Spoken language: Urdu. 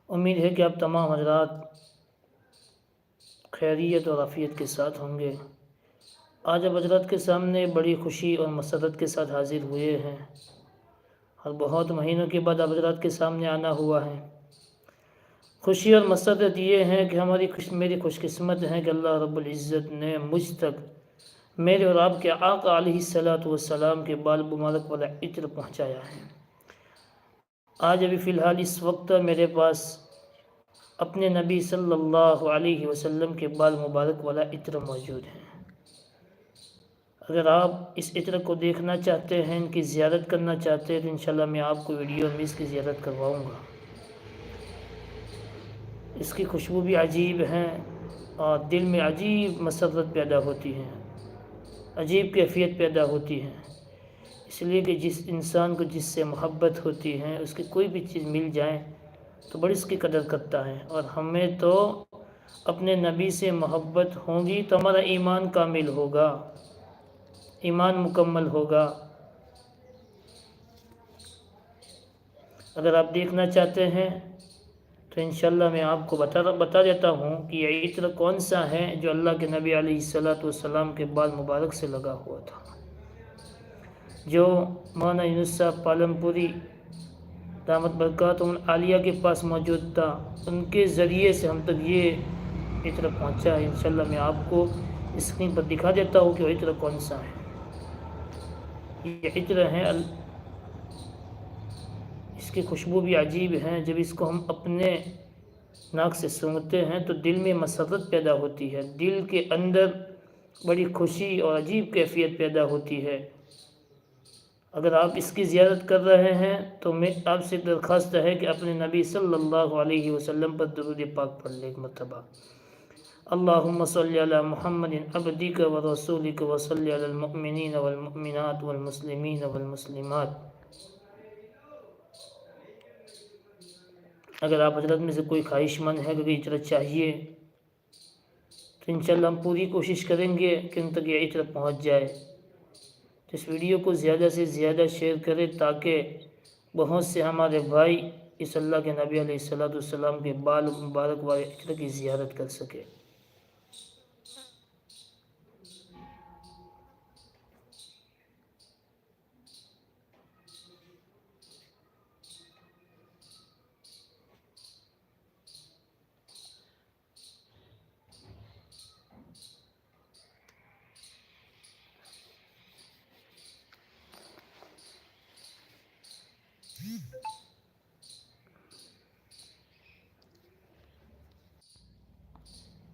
امید ہے کہ آپ تمام حضرات خیریت اور عافیت کے ساتھ ہوں گے۔ آج اب حضرات کے سامنے بڑی خوشی اور مسرت کے ساتھ حاضر ہوئے ہیں، اور بہت مہینوں کے بعد اب حضرات کے سامنے آنا ہوا ہے۔ خوشی اور مسرت یہ ہے کہ میری خوش قسمت ہے کہ اللہ رب العزت نے مجھ تک میرے اور آپ کے آقا علیہ السلام کے بال مبارک والا عطر پہنچایا ہے۔ آج ابھی فی الحال اس وقت میرے پاس اپنے نبی صلی اللہ علیہ وسلم کے بال مبارک والا عطر موجود ہے۔ اگر آپ اس عطر کو دیکھنا چاہتے ہیں، ان کی زیارت کرنا چاہتے ہیں، تو انشاءاللہ میں آپ کو ویڈیو میں اس کی زیارت کرواؤں گا۔ اس کی خوشبو بھی عجیب ہے اور دل میں عجیب مسرت پیدا ہوتی ہے، عجیب کیفیت پیدا ہوتی ہے، اس لیے کہ جس انسان کو جس سے محبت ہوتی ہے، اس کی کوئی بھی چیز مل جائے تو بڑی اس کی قدر کرتا ہے۔ اور ہمیں تو اپنے نبی سے محبت ہوگی تو ہمارا ایمان کامل ہوگا، ایمان مکمل ہوگا۔ اگر آپ دیکھنا چاہتے ہیں تو انشاءاللہ میں آپ کو بتا دیتا ہوں کہ یہ عطر کون سا ہے جو اللہ کے نبی علیہ السلام کے بال مبارک سے لگا ہوا تھا، جو مولانا یونس صاحب پالم پوری دامت برکاتہم عالیہ کے پاس موجود تھا، ان کے ذریعے سے ہم تک یہ عطر پہنچا ہے۔ انشاءاللہ میں آپ کو اسکرین پر دکھا دیتا ہوں کہ وہ عطر کون سا ہے۔ یہ عطر ہے، اس کی خوشبو بھی عجیب ہے۔ جب اس کو ہم اپنے ناک سے سونگھتے ہیں تو دل میں مسرت پیدا ہوتی ہے، دل کے اندر بڑی خوشی اور عجیب کیفیت پیدا ہوتی ہے۔ اگر آپ اس کی زیارت کر رہے ہیں تو میں آپ سے درخواست ہے کہ اپنے نبی صلی اللہ علیہ وسلم پر درود پاک پڑھ لیں ایک مرتبہ۔ اللہم صلی علی محمد عبدک و رسولک و صلی علی المؤمنین والمؤمنات والمسلمین والمسلمات۔ اگر آپ حضرت میں سے کوئی خواہش مند ہے کہ عطر چاہیے تو انشاءاللہ ہم پوری کوشش کریں گے کہ ان تک یہ عطر پہنچ جائے۔ تو اس ویڈیو کو زیادہ سے زیادہ شیئر کریں تاکہ بہت سے ہمارے بھائی اس اللہ کے نبی علیہ السلام کے بال مبارک والے عطر کی زیارت کر سکے۔